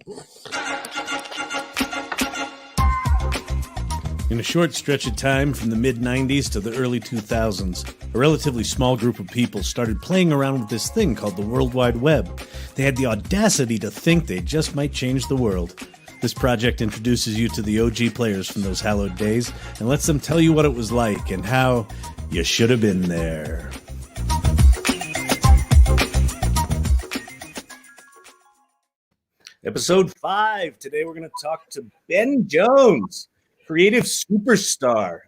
In a short stretch of time from the mid-90s to the early 2000s, a relatively small group of people started playing around with this thing called the World Wide Web. They had the audacity to think they just might change the world. This project introduces you to the OG players from those hallowed days and lets them tell you what it was like and how you should have been there. Episode 5. Today we're going to talk to Ben Jones, creative superstar.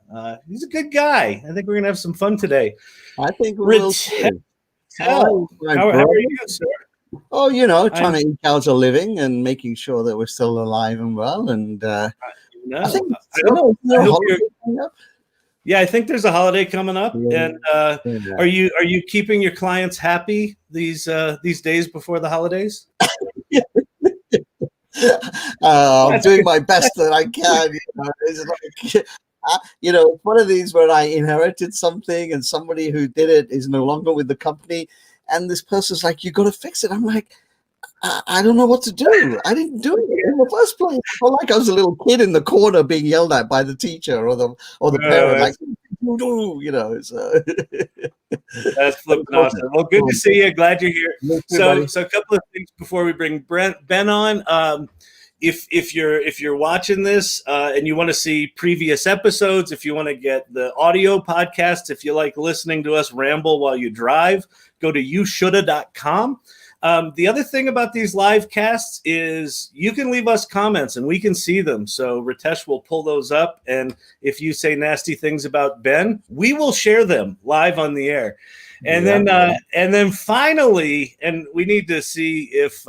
He's a good guy. I think we're going to have some fun today. I think we will too. How are you, sir? Oh, trying to eke out a living and making sure that we're still alive and well. And I think there's a holiday coming up. Yeah. And are you keeping your clients happy these days before the holidays? I'm doing my best that I can. It's like, it's one of these where I inherited something and somebody who did it is no longer with the company. And this person's like, you got to fix it. I'm like, I don't know what to do. I didn't do it in the first place. I felt like I was a little kid in the corner being yelled at by the teacher or the parent. Like, That's flipping awesome. Well, good to see you. Glad you're here. So a couple of things before we bring Ben on. If you're watching this and you want to see previous episodes, if you want to get the audio podcast, if you like listening to us ramble while you drive, go to youshoulda.com. The other thing about these live casts is you can leave us comments and we can see them. So Ritesh will pull those up. And if you say nasty things about Ben, we will share them live on the air. And then finally, and we need to see if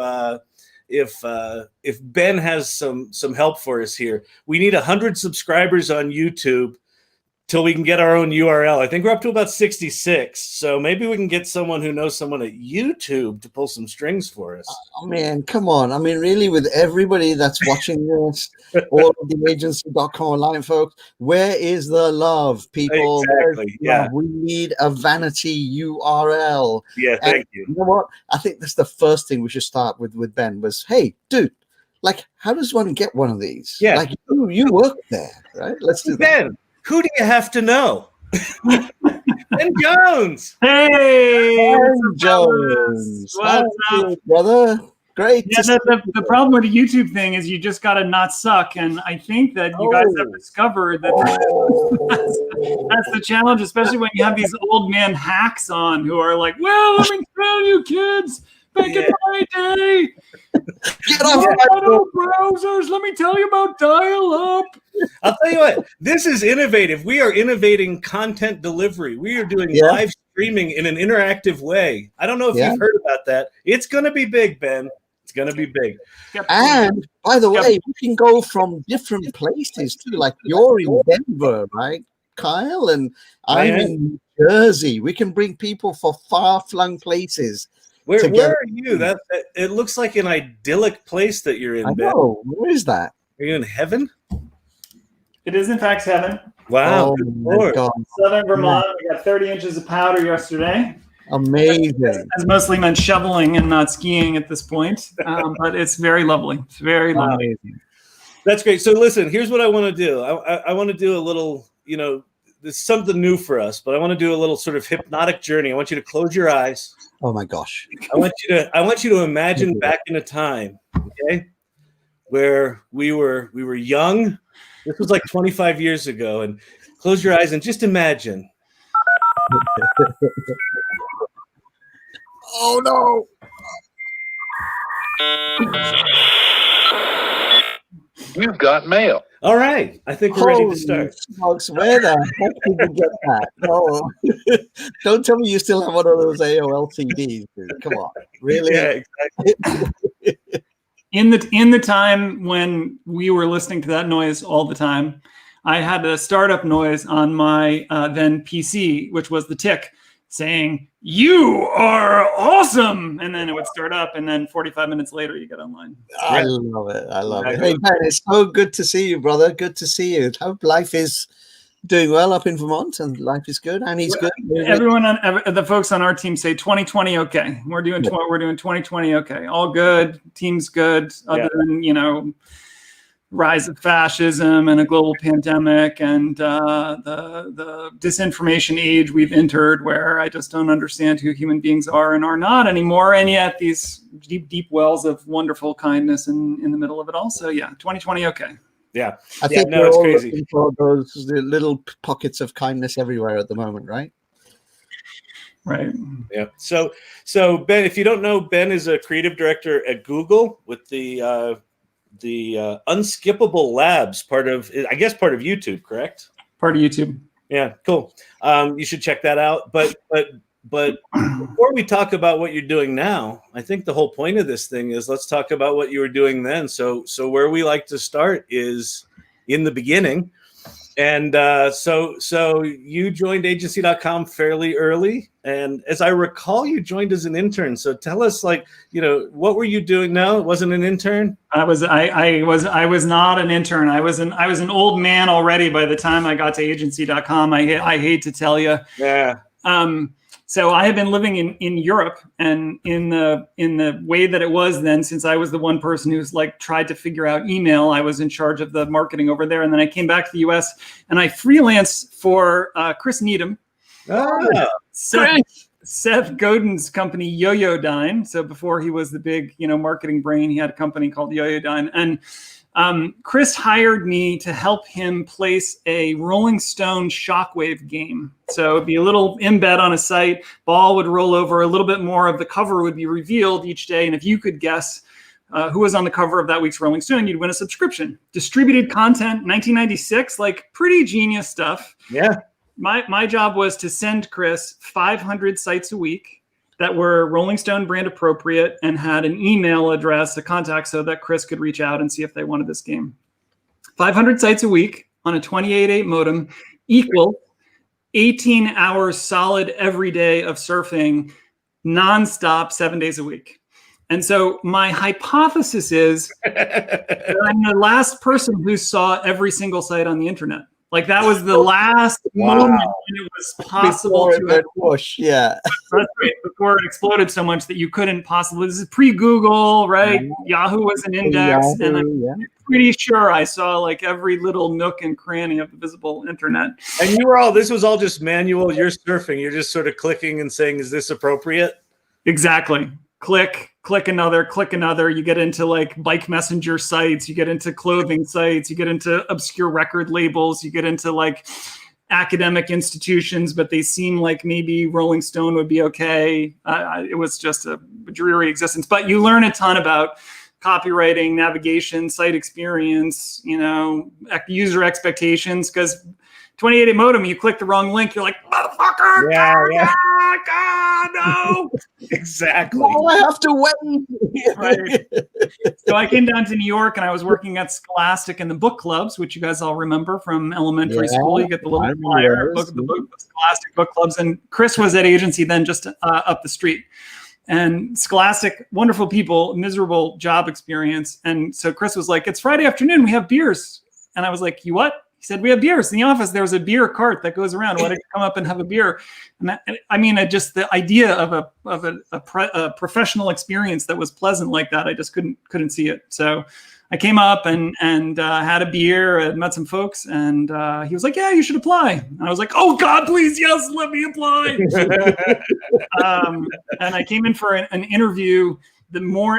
Ben has some help for us here. We need 100 subscribers on YouTube till we can get our own URL. I think we're up to about 66. So maybe we can get someone who knows someone at YouTube to pull some strings for us. Oh, man, come on. I mean, really, with everybody that's watching this, all of the agency.com online folks, where is the love, people? Exactly. Yeah. We need a vanity URL. Yeah, thank you. You know what? I think that's the first thing we should start with Ben was, hey, dude, like, how does one get one of these? Yeah. Like, you work there, right? Let's do that. Ben, who do you have to know? Ben Jones. Hey, Ben Jones. What's up, brother? Great. Yeah, the problem with the YouTube thing is you just got to not suck. And I think that you guys have discovered that that's the challenge, especially when you have these old man hacks on who are like, well, let me tell you, kids, back in my day, get off browsers. Let me tell you about dial-up. I'll tell you what, this is innovative. We are innovating content delivery. We are doing live streaming in an interactive way. I don't know if you've heard about that. It's going to be big, Ben. It's going to be big. And by the way, we can go from different places too. Like you're in Denver, right, Kyle? And I'm in New Jersey. We can bring people for far-flung places. Where are you? That it looks like an idyllic place that you're in, I know. Ben. Where is that? Are you in heaven? It is, in fact, heaven. Wow. Southern Vermont. We got 30 inches of powder yesterday. Amazing. That's mostly meant shoveling and not skiing at this point. But it's very lovely. It's very lovely. That's great. So listen, here's what I want to do. I want to do a little, there's something new for us, but I want to do a little sort of hypnotic journey. I want you to close your eyes. Oh my gosh. I want you to imagine back in a time, okay, where we were young. This was like 25 years ago, and close your eyes and just imagine. Oh no. You've got mail. All right. I think we're ready to start. Smokes, where the heck did you get that? Oh. Don't tell me you still have one of those AOL CDs, dude. Come on. Really? Yeah, exactly. In the time when we were listening to that noise all the time, I had a startup noise on my then PC, which was the tick, saying, "You are awesome," and then it would start up, and then 45 minutes later, you get online. I love it. I love it. Hey, man, it's so good to see you, brother. Good to see you. Hope life is doing well up in Vermont, and life is good. Annie's good. Everyone the folks on our team say 2020 okay. We're doing 2020 okay. All good. Team's good. Other than rise of fascism and a global pandemic and the disinformation age we've entered, where I just don't understand who human beings are and are not anymore. And yet these deep wells of wonderful kindness in the middle of it all. So 2020 okay. Yeah, I think no, it's all crazy. looking for those little pockets of kindness everywhere at the moment, right? Right. Yeah. So Ben, if you don't know, Ben is a creative director at Google with the Unskippable Labs, part of YouTube, correct? Part of YouTube. Yeah, cool. You should check that out. But before we talk about what you're doing now, I think the whole point of this thing is let's talk about what you were doing then. So where we like to start is in the beginning. And so you joined agency.com fairly early. And as I recall, you joined as an intern. So tell us, what were you doing? No, it wasn't an intern. I was not an intern. I was an old man already by the time I got to agency.com. I hate to tell you. Yeah. So I had been living in Europe, and in the way that it was then, since I was the one person who's tried to figure out email, I was in charge of the marketing over there. And then I came back to the US and I freelanced for Chris Needham, Seth Godin's company, Yoyodyne. So before he was the big, marketing brain, he had a company called Yoyodyne. And Chris hired me to help him place a Rolling Stone shockwave game. So it'd be a little embed on a site, ball would roll over, a little bit more of the cover would be revealed each day. And if you could guess who was on the cover of that week's Rolling Stone, you'd win a subscription. Distributed content, 1996, pretty genius stuff. Yeah. My job was to send Chris 500 sites a week that were Rolling Stone brand appropriate and had an email address, a contact, so that Chris could reach out and see if they wanted this game. 500 sites a week on a 28.8 modem equal 18 hours solid every day of surfing nonstop 7 days a week. And so my hypothesis is that I'm the last person who saw every single site on the internet. That was the last moment when it was possible to push. Yeah. That's right. Before it exploded so much that you couldn't possibly. This is pre-Google, right? Yahoo was an index, and I'm pretty sure I saw every little nook and cranny of the visible internet. And this was all just manual. You're surfing. You're just sort of clicking and saying, "Is this appropriate?" Exactly. Click another. You get into bike messenger sites, you get into clothing sites, you get into obscure record labels, you get into academic institutions, but they seem like maybe Rolling Stone would be okay. It was just a dreary existence, but you learn a ton about copywriting, navigation, site experience, user expectations, because 28.8 modem, you click the wrong link, you're like, motherfucker! Yeah. God, no! Exactly. Oh, I have to wait. Right. So I came down to New York and I was working at Scholastic and the book clubs, which you guys all remember from elementary school. You get the little flyer, the Scholastic book clubs. And Chris was at agency then just up the street. And Scholastic, wonderful people, miserable job experience. And so Chris was like, it's Friday afternoon, we have beers. And I was like, you what? He said, we have beers in the office. There was a beer cart that goes around. Why don't you come up and have a beer? And just the idea of a professional experience that was pleasant like that, I just couldn't see it. So I came up and had a beer, and met some folks, and he was like, yeah, you should apply. And I was like, oh God, please, yes, let me apply. And I came in for an interview.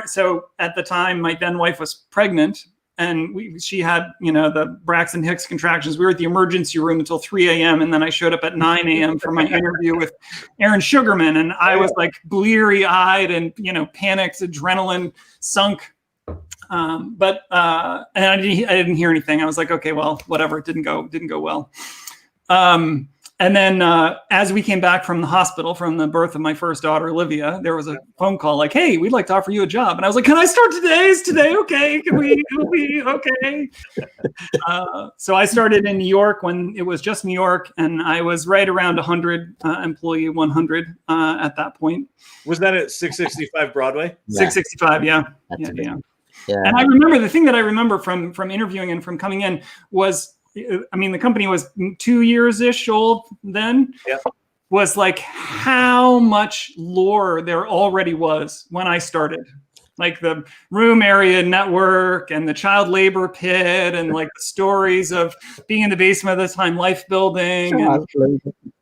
So at the time, my then wife was pregnant. And she had, the Braxton Hicks contractions. We were at the emergency room until 3 a.m. And then I showed up at 9 a.m. for my interview with Aaron Sugarman. And I was bleary eyed and, panicked, adrenaline sunk. And I didn't hear anything. I was like, okay, well, whatever. It didn't go well. And then as we came back from the hospital, from the birth of my first daughter, Olivia, there was a phone call like, hey, we'd like to offer you a job. And I was like, can I start today? Is today okay? It'll be okay. So I started in New York when it was just New York. And I was right around 100, employee 100 at that point. Was that at 665 Broadway? 665, yeah. Yeah. And I remember, the thing that I remember from interviewing and from coming in was I mean, the company was 2 years-ish old then. Yep. Was like how much lore there already was when I started. Like the room area network and the child labor pit and like the stories of being in the basement of the Time Life building. And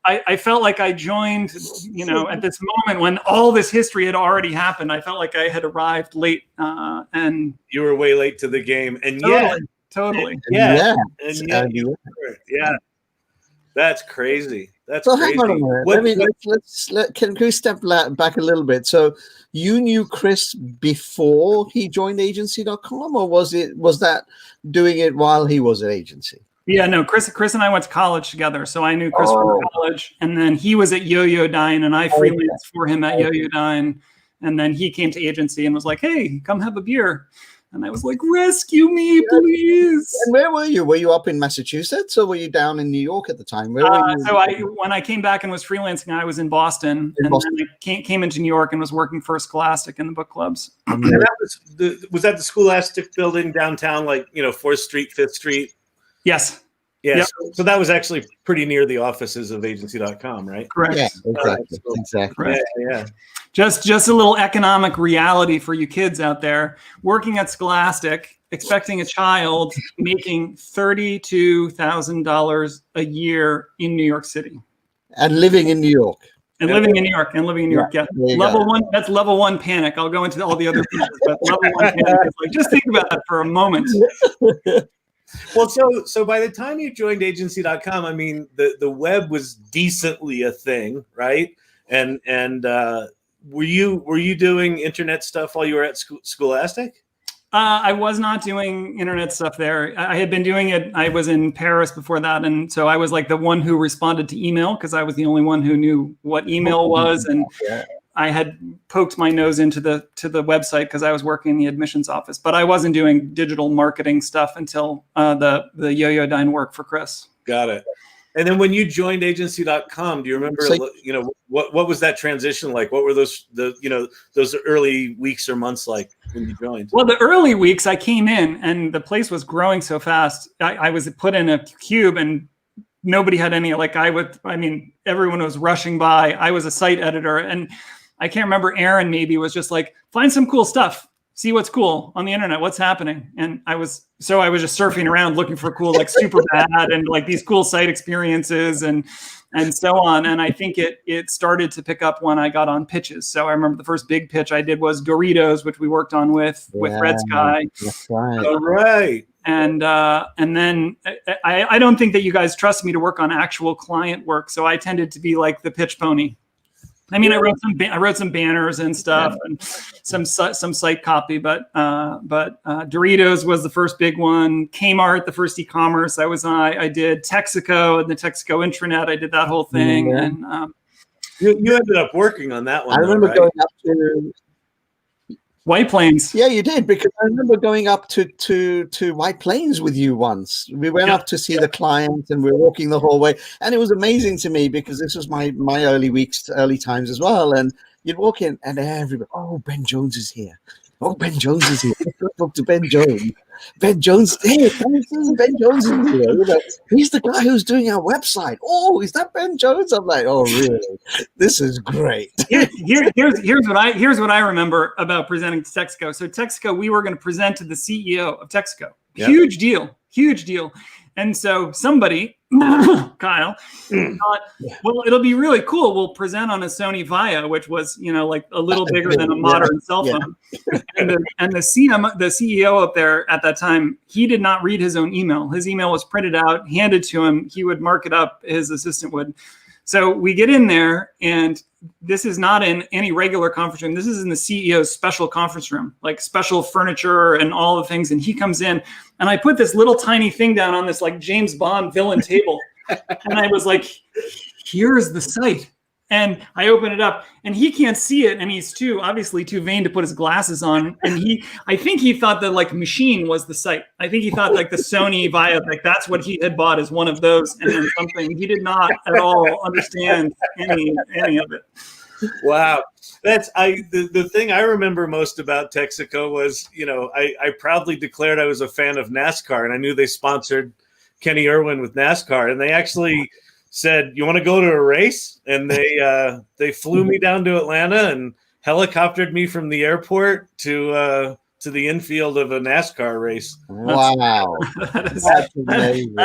I felt like I joined, at this moment when all this history had already happened. I felt like I had arrived late, and you were way late to the game. And totally. Yeah. That's crazy. That's so crazy. Hang on a minute. Can we step back a little bit? So you knew Chris before he joined agency.com, or was that doing it while he was at agency? Yeah, no, Chris and I went to college together. So I knew Chris from college, and then he was at Yo-Yo-Dine and I freelanced for him at Yo-Yo-Dine. And then he came to agency and was like, hey, come have a beer. And I was like, rescue me, please. And where were you? Were you up in Massachusetts or were you down in New York at the time? Where were you? So when I came back and was freelancing, I was in Boston. Then I came into New York and was working for Scholastic in the book clubs. And was that the Scholastic building downtown, like, 4th Street, 5th Street? Yes. Yeah. Yep. So that was actually pretty near the offices of agency.com, right? Correct. Yeah, exactly. Yeah. Just a little economic reality for you kids out there. Working at Scholastic, expecting a child making $32,000 a year in New York City. And living in New York. And living in New York. Yeah. Level one, that's level one panic. I'll go into all the other pieces, but level one panic is like, just think about that for a moment. Well, so by the time you joined agency.com, I mean, the web was decently a thing, right? And were you doing internet stuff while you were at Scholastic? I was not doing internet stuff there. I had been doing it. I was in Paris before that. And so I was like the one who responded to email because I was the only one who knew what email was. And I had poked my nose into the website because I was working in the admissions office, but I wasn't doing digital marketing stuff until the Yo-Yo-Dine work for Chris. Got it. And then when you joined agency.com, do you remember, what was that transition like? What were those early weeks or months like when you joined? Well, the early weeks I came in and the place was growing so fast. I was put in a cube and nobody had any, everyone was rushing by. I was a site editor and I can't remember, Aaron maybe was just like, find some cool stuff. See what's cool on the internet. What's happening? And I was just surfing around looking for cool, like super bad and like these cool site experiences and so on. And I think it started to pick up when I got on pitches. So I remember the first big pitch I did was Doritos, which we worked on with Red Sky. That's right. All right. And then I don't think that you guys trust me to work on actual client work. So I tended to be like the pitch pony. I mean, I wrote some banners and stuff and some site copy, but Doritos was the first big one. Kmart, the first e-commerce I did Texaco and the Texaco intranet. I did that whole thing. Yeah. And you ended up working on that one. I remember going up to White Plains. Yeah, you did, because I remember going up to White Plains with you once. We went up to see the client and we were walking the whole way. And it was amazing to me because this was my early times as well. And you'd walk in and everybody, oh, Ben Jones is here. Oh, Ben Jones is here. Let's go talk to Ben Jones. Ben Jones, hey, Ben Jones is here. He's the guy who's doing our website. Oh, is that Ben Jones? I'm like, oh, really? This is great. Here's what I remember about presenting to Texaco. So Texaco, we were going to present to the CEO of Texaco. Yep. Huge deal. And so somebody, Kyle, thought, well, it'll be really cool. We'll present on a Sony Vaio, which was, like a little bigger than a modern cell phone. And the CEO up there at that time, he did not read his own email. His email was printed out, handed to him. He would mark it up. His assistant would. So we get in there, and this is not in any regular conference room. This is in the CEO's special conference room, like special furniture and all the things. And he comes in, and I put this little tiny thing down on this like James Bond villain table. And I was like, here's the site. And I open it up, and he can't see it. And he's obviously too vain to put his glasses on. And I think he thought that like Machine was the site. I think he thought like the Sony Vaio, like that's what he had bought as one of those. And then something, he did not at all understand any of it. Wow. That's the thing I remember most about Texaco was, I proudly declared I was a fan of NASCAR, and I knew they sponsored Kenny Irwin with NASCAR, and they actually said, "You want to go to a race?" And they flew me down to Atlanta and helicoptered me from the airport to the infield of a NASCAR race. Wow. That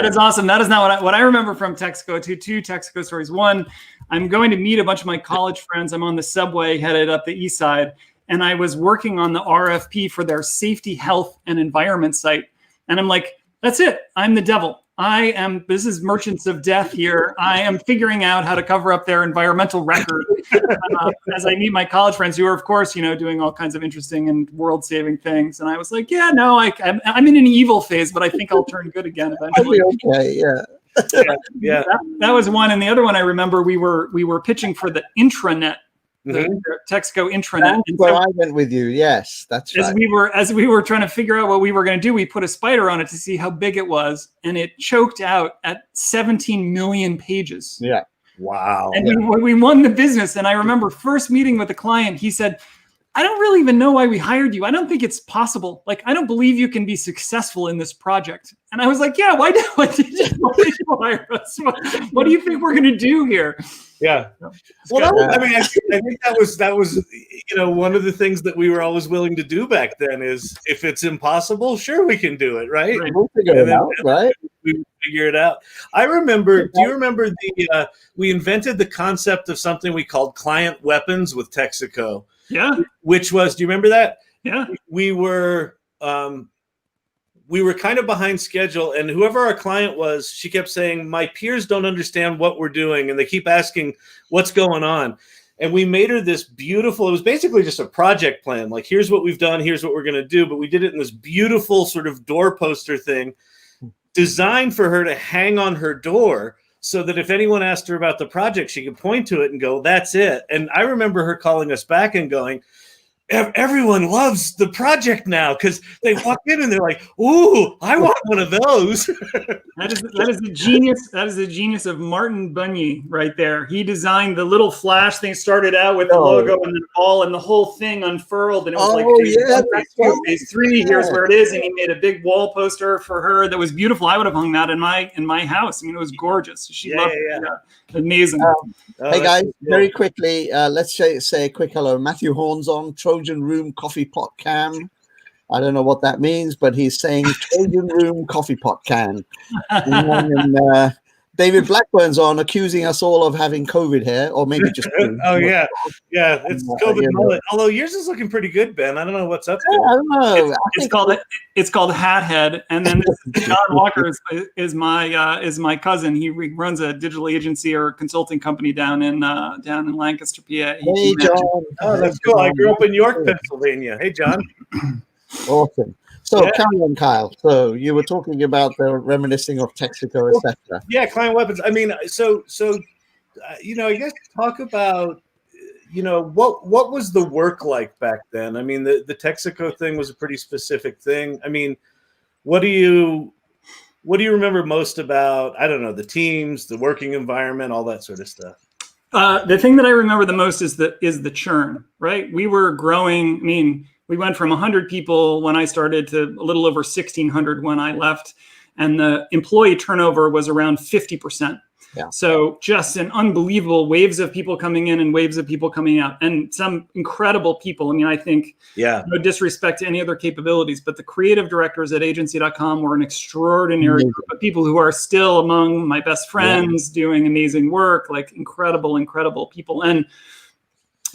is awesome. That is not what I remember from Texaco. Two Texaco stories. One, I'm going to meet a bunch of my college friends. I'm on the subway headed up the east side, and I was working on the RFP for their safety, health, and environment site. And I'm like, that's it. I'm the devil. This is Merchants of Death here. I am figuring out how to cover up their environmental record as I meet my college friends who are, of course, doing all kinds of interesting and world-saving things. And I was like, yeah, no, I'm in an evil phase, but I think I'll turn good again eventually. I'll be okay, yeah. Yeah. That was one. And the other one I remember we were pitching for the intranet. The Texaco intranet. That's where I went with you. Yes, that's right. As we were trying to figure out what we were going to do, we put a spider on it to see how big it was, and it choked out at 17 million pages. Yeah. Wow. And we won the business. And I remember first meeting with the client, he said, I don't really even know why we hired you. I don't think it's possible. Like, I don't believe you can be successful in this project. And I was like, yeah, why did you hire us? What do you think we're going to do here? Yeah. Well, I think that was one of the things that we were always willing to do back then is if it's impossible, sure, we can do it. Right. We'll figure it out. Right. We figure it out. I remember, do you remember we invented the concept of something we called client weapons with Texaco? Yeah. Which was, do you remember that? Yeah. We were kind of behind schedule, and whoever our client was, she kept saying, my peers don't understand what we're doing, and they keep asking what's going on. And we made her this beautiful, it was basically just a project plan. Like, here's what we've done, here's what we're going to do. But we did it in this beautiful sort of door poster thing designed for her to hang on her door so that if anyone asked her about the project, she could point to it and go, that's it. And I remember her calling us back and going, everyone loves the project now, because they walk in and they're like, ooh, I want one of those. That is the genius. That is the genius of Martin Bunye right there. He designed the little flash thing, started out with the logo and the ball, and the whole thing unfurled. And it was phase 3, here's where it is. And he made a big wall poster for her that was beautiful. I would have hung that in my house. I mean, it was gorgeous. She loved it. Yeah. Amazing. Hey guys, very quickly, let's say a quick hello. Matthew Horn's on Trojan Room Coffee Pot Cam. I don't know what that means, but he's saying Trojan Room Coffee Pot Can. And David Blackburn's on, accusing us all of having COVID here, or maybe just. Yeah, it's COVID mullet. Although yours is looking pretty good, Ben. I don't know what's up there. I don't know. It's called Hat Head, and then John Walker is my cousin. He runs a digital agency or consulting company down in Lancaster, PA. Hey, John. Oh, that's cool. I grew up in York, Pennsylvania. Hey, John. Awesome. So, carry on, Kyle. So, you were talking about the reminiscing of Texaco, etc. Yeah, client weapons. I mean, so I guess talk about, what was the work like back then? I mean, the Texaco thing was a pretty specific thing. I mean, what do you remember most about, I don't know, the teams, the working environment, all that sort of stuff? The thing that I remember the most is the churn, right? We were growing. I mean, we went from 100 people when I started to a little over 1,600 when I left, and the employee turnover was around 50%. Yeah. So just an unbelievable waves of people coming in and waves of people coming out, and some incredible people. I mean, I think, no disrespect to any other capabilities, but the creative directors at agency.com were an extraordinary group of people who are still among my best friends doing amazing work, like incredible people. And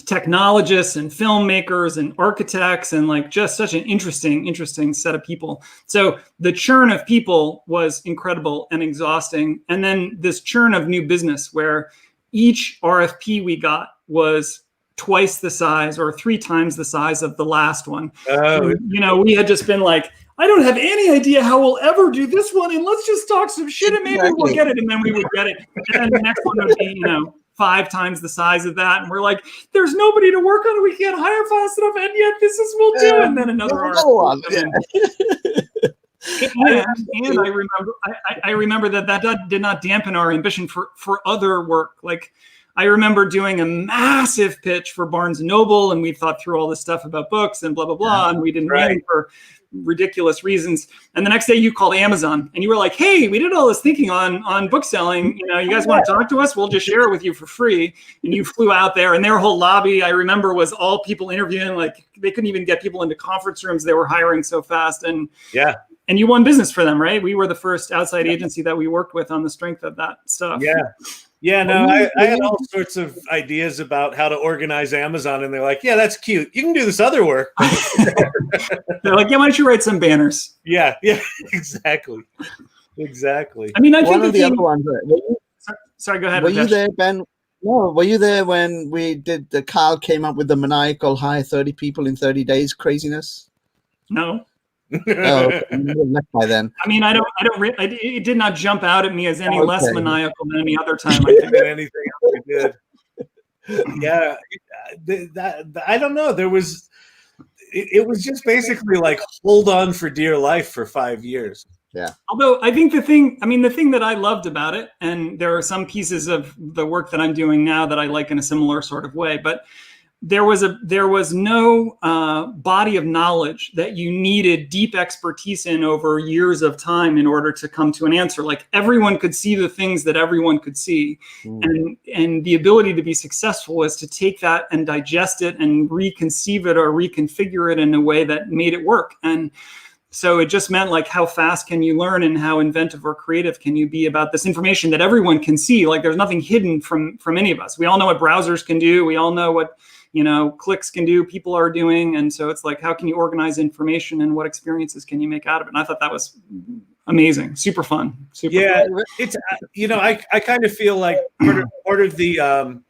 technologists and filmmakers and architects and like just such an interesting set of people. So the churn of people was incredible and exhausting. And then this churn of new business where each RFP we got was twice the size or 3 times the size of the last one. Oh. So, we had just been like, I don't have any idea how we'll ever do this one, and let's just talk some shit and maybe we'll get it. And then we would get it. And then the next one would be, 5 times the size of that, and we're like, there's nobody to work on it, we can't hire fast enough, and yet this is we'll do. And then another article. And I remember that did not dampen our ambition for other work. Like I remember doing a massive pitch for Barnes & Noble, and we thought through all this stuff about books and blah, blah, blah, and we didn't win for ridiculous reasons. And the next day you called Amazon and you were like, hey, we did all this thinking on book selling. You guys want to talk to us? We'll just share it with you for free. And you flew out there, and their whole lobby, I remember, was all people interviewing. Like, they couldn't even get people into conference rooms. They were hiring so fast. And and you won business for them, right? We were the first outside agency that we worked with on the strength of that stuff. Yeah, no, I had all sorts of ideas about how to organize Amazon, and they're like, yeah, that's cute. You can do this other work. They're like, yeah, why don't you write some banners? Yeah, exactly. I mean, I think one of the other ones. Sorry, go ahead. Were you there, Ben? No, were you there when we did, Carl came up with the maniacal hire 30 people in 30 days craziness? No. Oh, left by then. I mean, it did not jump out at me as any less maniacal than any other time. I think. Than anything else we did. Yeah, I don't know. It was just basically like hold on for dear life for 5 years. Yeah. Although I think the thing that I loved about it, and there are some pieces of the work that I'm doing now that I like in a similar sort of way, but there was no body of knowledge that you needed deep expertise in over years of time in order to come to an answer. Like, everyone could see the things that everyone could see. And the ability to be successful was to take that and digest it and reconceive it or reconfigure it in a way that made it work. And so it just meant, like, how fast can you learn and how inventive or creative can you be about this information that everyone can see? Like, there's nothing hidden from any of us. We all know what browsers can do. We all know what clicks can do, people are doing. And so it's like, how can you organize information and what experiences can you make out of it? And I thought that was amazing. Super fun. Fun. It's, I kind of feel like part of the,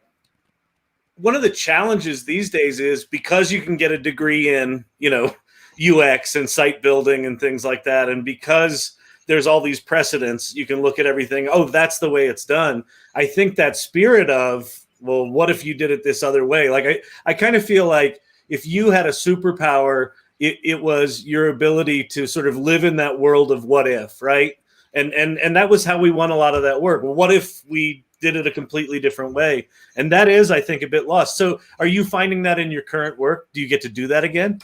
one of the challenges these days is because you can get a degree in, UX and site building and things like that. And because there's all these precedents, you can look at everything. Oh, that's the way it's done. I think that spirit of, well, what if you did it this other way? Like, I kind of feel like if you had a superpower, it was your ability to sort of live in that world of what if, right? And that was how we won a lot of that work. Well, what if we did it a completely different way? And that is, I think, a bit lost. So are you finding that in your current work? Do you get to do that again?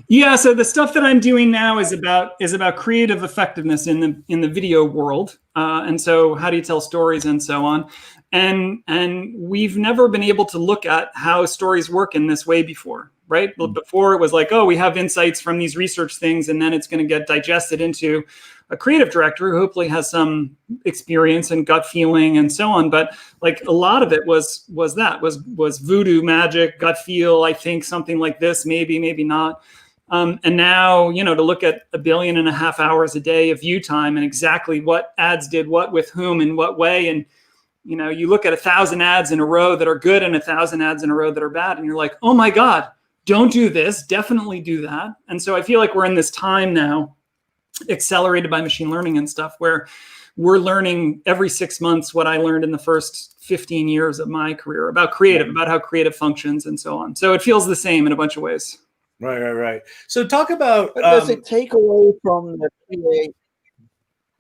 Yeah, so the stuff that I'm doing now is about creative effectiveness in the video world. And so how do you tell stories and so on? And we've never been able to look at how stories work in this way before, right? Before it was like, oh, we have insights from these research things, and then it's going to get digested into a creative director who hopefully has some experience and gut feeling and so on. But like, a lot of it was voodoo magic, gut feel. I think something like this, maybe not. And now, to look at 1.5 billion hours a day of view time and exactly what ads did what with whom in what way. And, you look at 1,000 ads in a row that are good and 1,000 ads in a row that are bad. And you're like, oh my God, don't do this. Definitely do that. And so I feel like we're in this time now, accelerated by machine learning and stuff, where we're learning every 6 months what I learned in the first 15 years of my career about how creative functions and so on. So it feels the same in a bunch of ways. Right. So talk about... But does it take away from the create?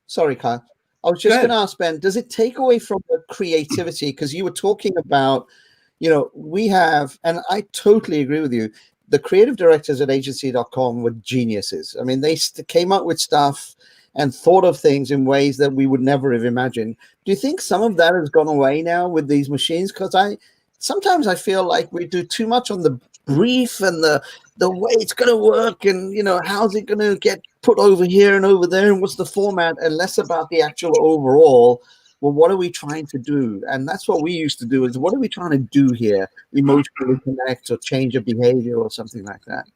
Sorry, Kyle. I was just going to ask Ben, does it take away from the creativity? Because you were talking about, we have, and I totally agree with you, the creative directors at agency.com were geniuses. I mean, they came up with stuff and thought of things in ways that we would never have imagined. Do you think some of that has gone away now with these machines? Because sometimes I feel like we do too much on the brief and the way it's going to work, and how's it going to get put over here and over there, and what's the format, and less about the actual overall. Well, what are we trying to do? And that's what we used to do, is what are we trying to do here? Emotionally connect or change a behavior or something like that.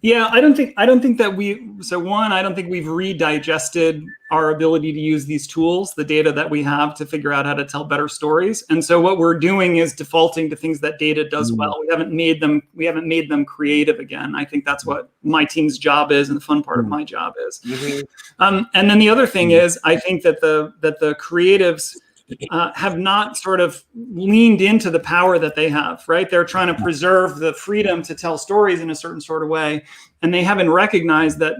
Yeah, I don't think that I don't think we've redigested our ability to use these tools, the data that we have, to figure out how to tell better stories. And so what we're doing is defaulting to things that data does well. We haven't made them creative again. I think that's what my team's job is, and the fun part of my job is. And then the other thing is, I think that the creatives have not sort of leaned into the power that they have, right? They're trying to preserve the freedom to tell stories in a certain sort of way. And they haven't recognized that,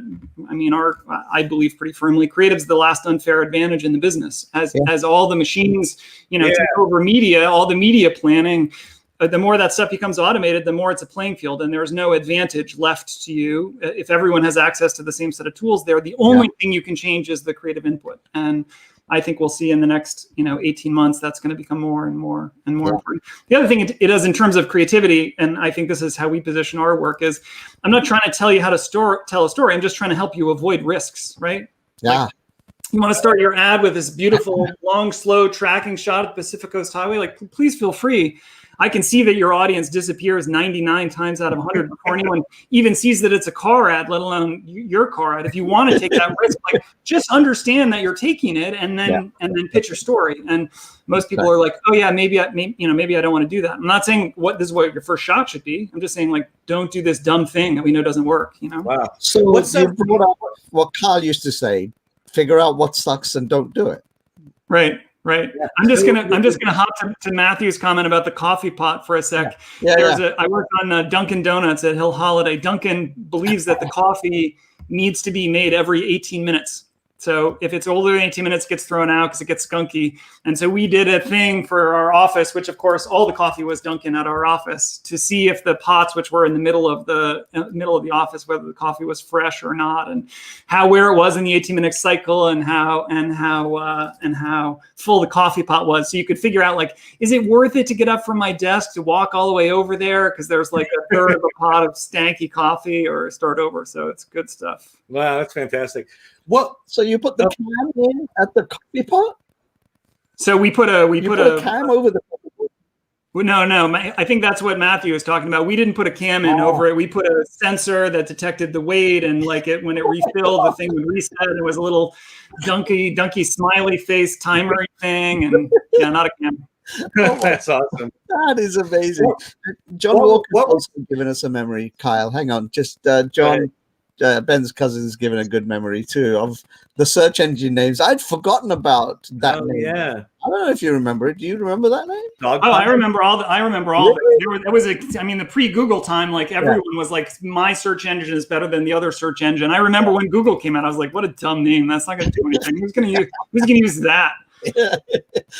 I believe pretty firmly, creative's the last unfair advantage in the business. As all the machines, take over media, all the media planning, the more that stuff becomes automated, the more it's a playing field, and there's no advantage left to you. If everyone has access to the same set of tools there, the only thing you can change is the creative input. And I think we'll see in the next, 18 months, that's going to become more and more and more important. The other thing it does in terms of creativity, and I think this is how we position our work, is I'm not trying to tell you how to tell a story. I'm just trying to help you avoid risks, right? Yeah. Like, you want to start your ad with this beautiful, long, slow tracking shot of the Pacific Coast Highway? Like, please feel free. I can see that your audience disappears 99 times out of 100 before anyone even sees that it's a car ad, let alone your car ad. If you want to take that risk, just understand that you're taking it, and then pitch your story. And most people are like, oh yeah, maybe I don't want to do that. I'm not saying this is what your first shot should be. I'm just saying, don't do this dumb thing that we know doesn't work. Wow. So you brought up what Carl used to say: figure out what sucks and don't do it. Right. Yeah. I'm just gonna hop to Matthew's comment about the coffee pot for a sec. I work on Dunkin' Donuts at Hill Holiday. Dunkin' believes that the coffee needs to be made every 18 minutes. So if it's older than 18 minutes, it gets thrown out because it gets skunky. And so we did a thing for our office, which of course all the coffee was Dunkin' at our office, to see if the pots, which were in the middle of the office, whether the coffee was fresh or not, and where it was in the 18-minute cycle, and how full the coffee pot was. So you could figure out, is it worth it to get up from my desk to walk all the way over there because there's a third of a pot of stanky coffee, or start over. So it's good stuff. Wow, that's fantastic. So you put the cam in at the coffee pot? So we put a cam over the coffee pot? No. I think that's what Matthew was talking about. We didn't put a cam in over it. We put a sensor that detected the weight, and when it refilled, the thing would reset. It was a little dunky smiley face timer thing, and not a cam. That's awesome. That is amazing. John Walker's also given us a memory. Kyle, hang on. Just John. Ben's cousin's given a good memory too of the search engine names. I'd forgotten about that name. Yeah, I don't know if you remember it. Do you remember that name? I remember all. Really? There was the pre-Google time. Everyone was like, my search engine is better than the other search engine. I remember when Google came out, I was like, what a dumb name. That's not going to do anything. Who's going to use that?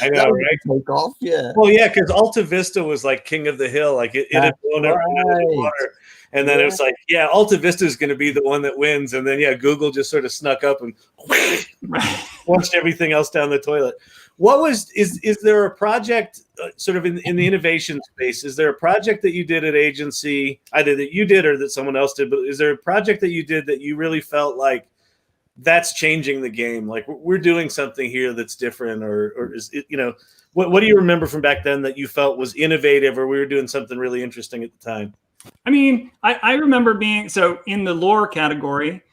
I know, right? Take off, Well, because Alta Vista was king of the hill. It had blown up into the water. And then it was Alta Vista is going to be the one that wins. And then, Google just sort of snuck up and flushed everything else down the toilet. Is there a project sort of in the innovation space? Is there a project that you did at agency, either that you did or that someone else did, but is there a project that you did that you really felt like that's changing the game? We're doing something here that's different, or is it, what do you remember from back then that you felt was innovative, or we were doing something really interesting at the time? I remember being in the lore category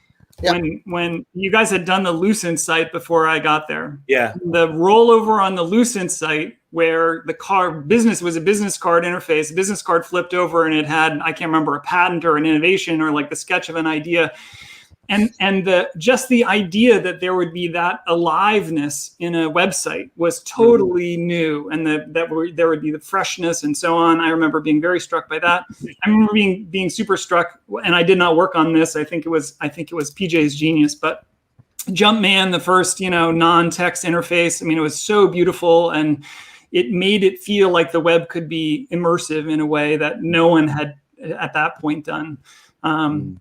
when you guys had done the Lucent site before I got there. Yeah. The rollover on the Lucent site where the business was a business card interface, business card flipped over, and it had, I can't remember, a patent or an innovation or the sketch of an idea. And the idea that there would be that aliveness in a website was totally new, and there would be the freshness and so on. I remember being very struck by that. I remember being super struck, and I did not work on this. I think it was PJ's genius, but Jumpman, the first non-text interface. It was so beautiful, and it made it feel like the web could be immersive in a way that no one had at that point done. And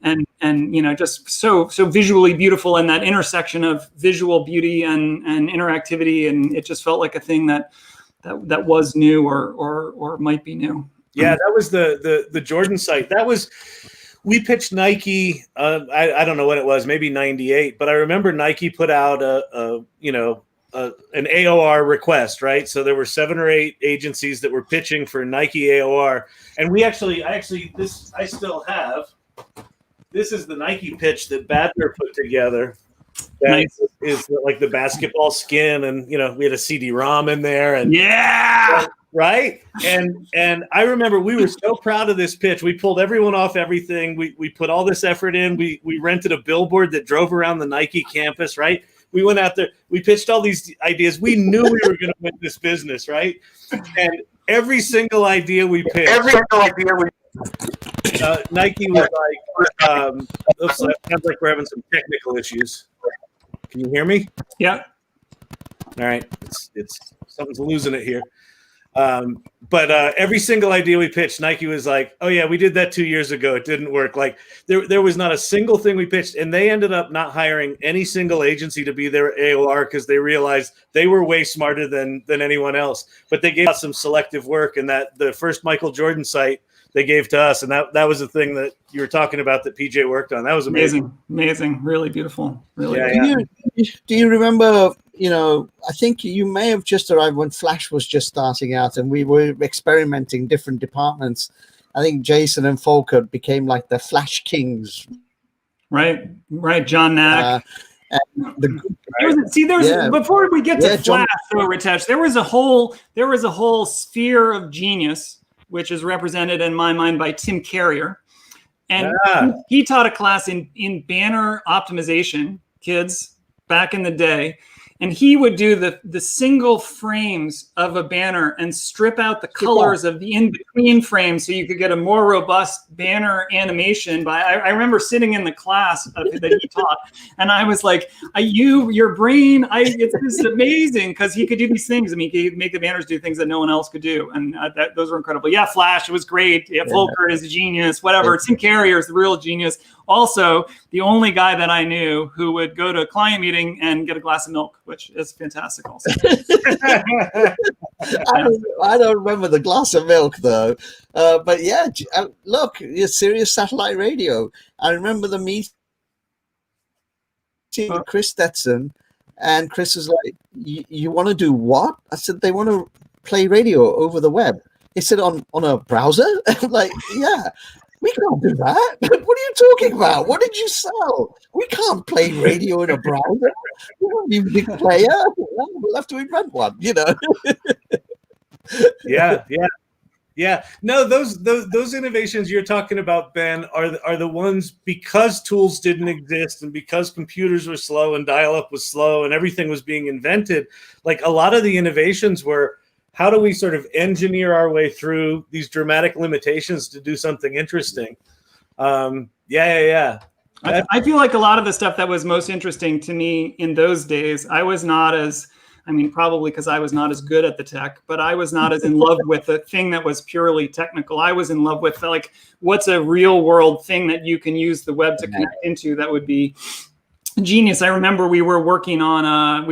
just so visually beautiful, and that intersection of visual beauty and interactivity, and it just felt like a thing that was new or might be new. Yeah, that was the Jordan site. We pitched Nike. I don't know when it was, maybe 98, but I remember Nike put out an AOR request, right? So there were 7 or 8 agencies that were pitching for Nike AOR, and I still have. This is the Nike pitch that Badner put together. That nice. Is the basketball skin, and we had a CD-ROM in there, and right. And I remember we were so proud of this pitch. We pulled everyone off everything. We put all this effort in. We rented a billboard that drove around the Nike campus, right? We went out there. We pitched all these ideas. We knew we were going to win this business, right? And every single idea we pitched. Nike was like, oops, it sounds like we're having some technical issues. Can you hear me? Yeah. All right. It's something's losing it here. But every single idea we pitched, Nike was like, oh yeah, we did that 2 years ago. It didn't work. Like there was not a single thing we pitched, and they ended up not hiring any single agency to be their AOR because they realized they were way smarter than anyone else. But they gave us some selective work, and that the first Michael Jordan site they gave to us, and that was the thing that you were talking about that PJ worked on. That was amazing. Amazing, really beautiful. Really. Yeah. Do you remember? I think you may have just arrived when Flash was just starting out, and we were experimenting different departments. I think Jason and Volker became like the Flash Kings. Right. John Knack. Before we get to Flash, though, Ritesh, there was a whole sphere of genius, which is represented in my mind by Tim Carrier, and he taught a class in banner optimization, kids, back in the day. And he would do the single frames of a banner and strip out the colors of the in-between frames so you could get a more robust banner animation. I remember sitting in the class that he taught, and I was like, your brain, this is amazing, because he could do these things. I mean, he could make the banners do things that no one else could do, and those were incredible. Yeah, Flash, it was great. Yeah, Volker is a genius, whatever. Tim Carrier is the real genius. Also, the only guy that I knew who would go to a client meeting and get a glass of milk, which is fantastic also. I don't remember the glass of milk, though. But yeah, look, Sirius Satellite Radio. I remember the meeting with Chris Stetson, and Chris was like, you want to do what? I said, they want to play radio over the web. He said, on a browser? I'm like, yeah. We can't do that. What are you talking about? What did you sell? We can't play radio in a browser. We don't have a music player. We'll have to invent one, Yeah. No, those innovations you're talking about, Ben, are the ones, because tools didn't exist and because computers were slow and dial-up was slow and everything was being invented. Like, a lot of the innovations were, how do we sort of engineer our way through these dramatic limitations to do something interesting? I feel like a lot of the stuff that was most interesting to me in those days, probably because I was not as good at the tech, but I was not as in love with the thing that was purely technical. I was in love with, like, what's a real world thing that you can use the web to connect into that would be genius. I remember we were working on a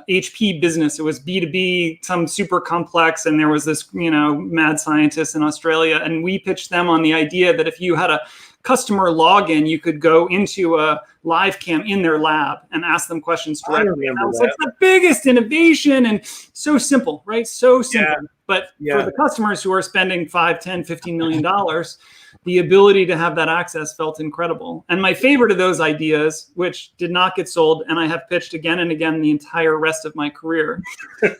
HP business. It was B2B, some super complex, and there was this mad scientist in Australia, and we pitched them on the idea that if you had a customer login, you could go into a live cam in their lab and ask them questions directly. And that was like the biggest innovation, and so simple, right? So simple. Yeah. But for the customers who are spending $5, $10, $15 million, the ability to have that access felt incredible. And my favorite of those ideas, which did not get sold, and I have pitched again and again the entire rest of my career,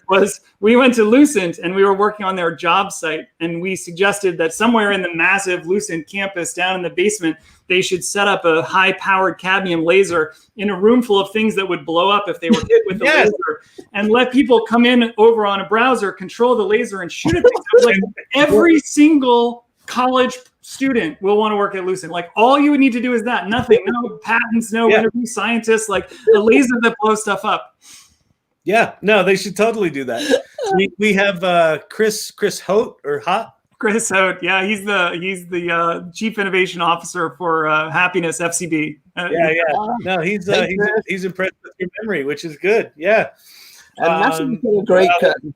was we went to Lucent and we were working on their job site. And we suggested that somewhere in the massive Lucent campus down in the basement, they should set up a high-powered cadmium laser in a room full of things that would blow up if they were hit with the laser, and let people come in over on a browser, control the laser, and shoot at things. It was like every single college student will want to work at Lucent. Like, all you would need to do is that. Nothing, no patents, no interview scientists, like a laser that blows stuff up. Yeah, no, they should totally do that. We have Chris Hote or Hot. Chris Hote, yeah, he's the Chief Innovation Officer for Happiness FCB. No, he's impressed with your memory, which is good. Yeah. And Matthew did a great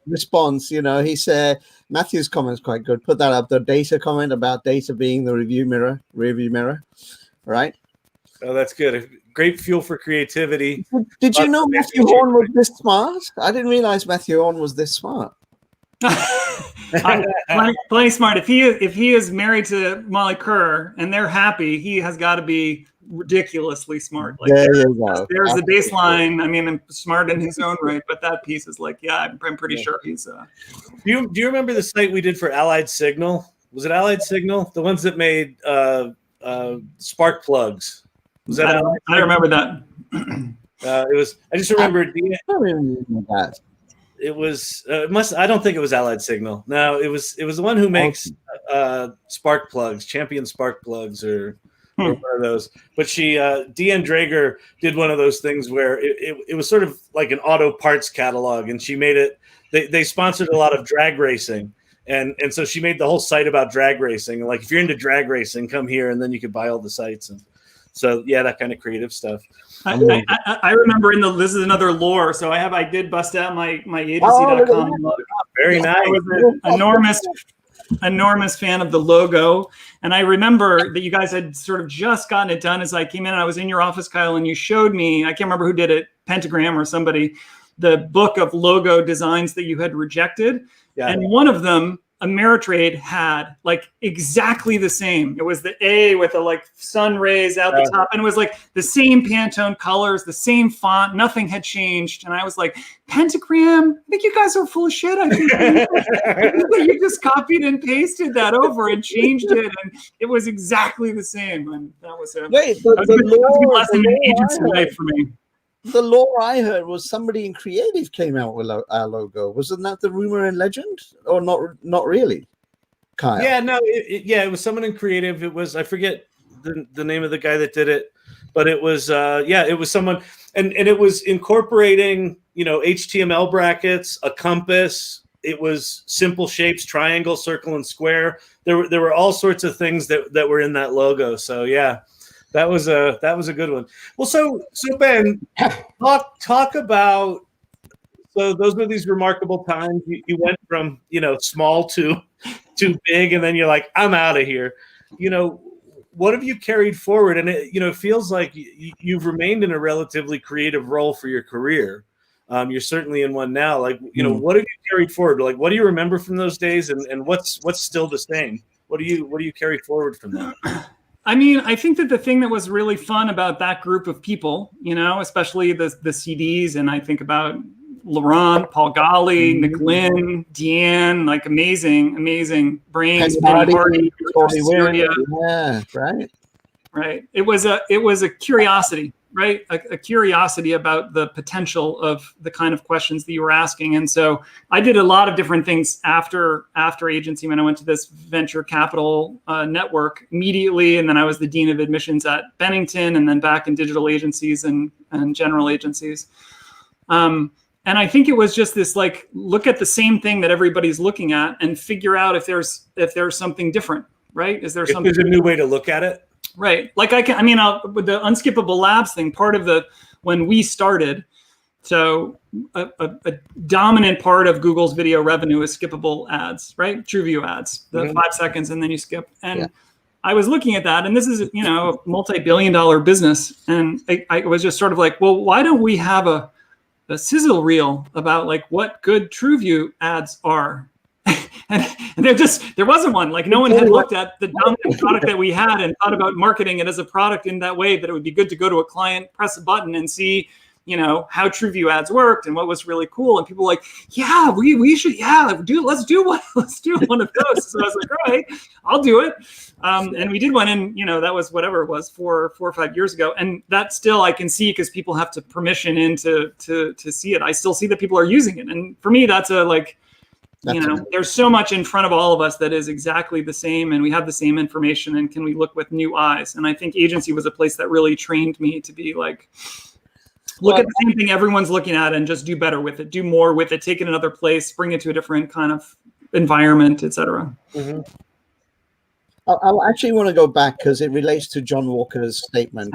response. He said Matthew's comment is quite good. Put that up. The data comment about data being the rearview mirror, right? Oh, that's good. Great fuel for creativity. Did you know Matthew Horn was this smart? I didn't realize Matthew Horn was this smart. Plenty smart. If he is married to Molly Kerr and they're happy, he has got to be ridiculously smart. Like, there's the baseline. I mean, I'm smart in his own right, but that piece is like, I'm pretty sure he's. Do you remember the site we did for Allied Signal? Was it Allied Signal? The ones that made spark plugs. Was that? I remember that. I just remember I don't even know that. it was I don't think it was Allied Signal. No, it was the one who makes spark plugs, Champion spark plugs, or one of those. But she Deanne Drager did one of those things where it was sort of like an auto parts catalog, and she made it. They sponsored a lot of drag racing, and so she made the whole site about drag racing. Like, if you're into drag racing, come here, and then you could buy all the sites. And so yeah, that kind of creative stuff. I remember this is another lore. So I did bust out my agency.com logo. Very nice. I was an enormous fan of the logo. And I remember that you guys had sort of just gotten it done as I came in, and I was in your office, Kyle, and you showed me, I can't remember who did it, Pentagram or somebody, the book of logo designs that you had rejected. Yeah. And one of them, Ameritrade, had like exactly the same. It was the A with the like sun rays out the top, and it was like the same Pantone colors, the same font, nothing had changed. And I was like, Pentagram, I think you guys are full of shit. I think that you just copied and pasted that over and changed it, and it was exactly the same. And that was a good lesson in agency life for me. The lore I heard was somebody in creative came out with our logo. Wasn't that the rumor and legend, or not really, Kyle? Yeah, no, it was someone in creative. It was, I forget the name of the guy that did it, but it was it was someone, and it was incorporating HTML brackets, a compass. It was simple shapes: triangle, circle, and square. There were all sorts of things that were in that logo. So yeah. That was a good one. Well, so Ben, talk about. So those were these remarkable times. You went from small to big, and then you're like, I'm out of here. What have you carried forward? And it feels like you've remained in a relatively creative role for your career. You're certainly in one now. Like what have you carried forward? Like, what do you remember from those days, and what's still the same? What do you carry forward from that? I mean, I think that the thing that was really fun about that group of people, especially the CDs, and I think about Laurent, Paul Golly, Nick Lynn, Deanne, like amazing brains. Yeah, right. It was a curiosity, right? A curiosity about the potential of the kind of questions that you were asking. And so I did a lot of different things after agency. When I went to this venture capital network immediately, and then I was the dean of admissions at Bennington, and then back in digital agencies and general agencies. And I think it was just this, like, look at the same thing that everybody's looking at and figure out if there's something different, right? Is there something? There's a new way to look at it. Right. Like with the Unskippable Labs thing, part of when we started, so a dominant part of Google's video revenue is skippable ads, right? TrueView ads, the 5 seconds and then you skip. And I was looking at that, and this is, a multi-billion-dollar business. And I was just sort of like, well, why don't we have a sizzle reel about like what good TrueView ads are? And there wasn't one. Like, no one had looked at the dominant product that we had and thought about marketing it as a product in that way, that it would be good to go to a client, press a button, and see, how TrueView ads worked and what was really cool. And people were like, yeah, we should, let's do one of those. So I was like, all right, I'll do it. And we did one in, that was whatever it was, 4 or 5 years ago. And that still I can see, because people have to permission in to see it. I still see that people are using it. And for me, that's there's so much in front of all of us that is exactly the same, and we have the same information, and can we look with new eyes? And I think agency was a place that really trained me to be like, look at the same thing everyone's looking at and just do better with it, do more with it, take it another place, bring it to a different kind of environment, etc. Mm-hmm. I actually want to go back because it relates to John Walker's statement.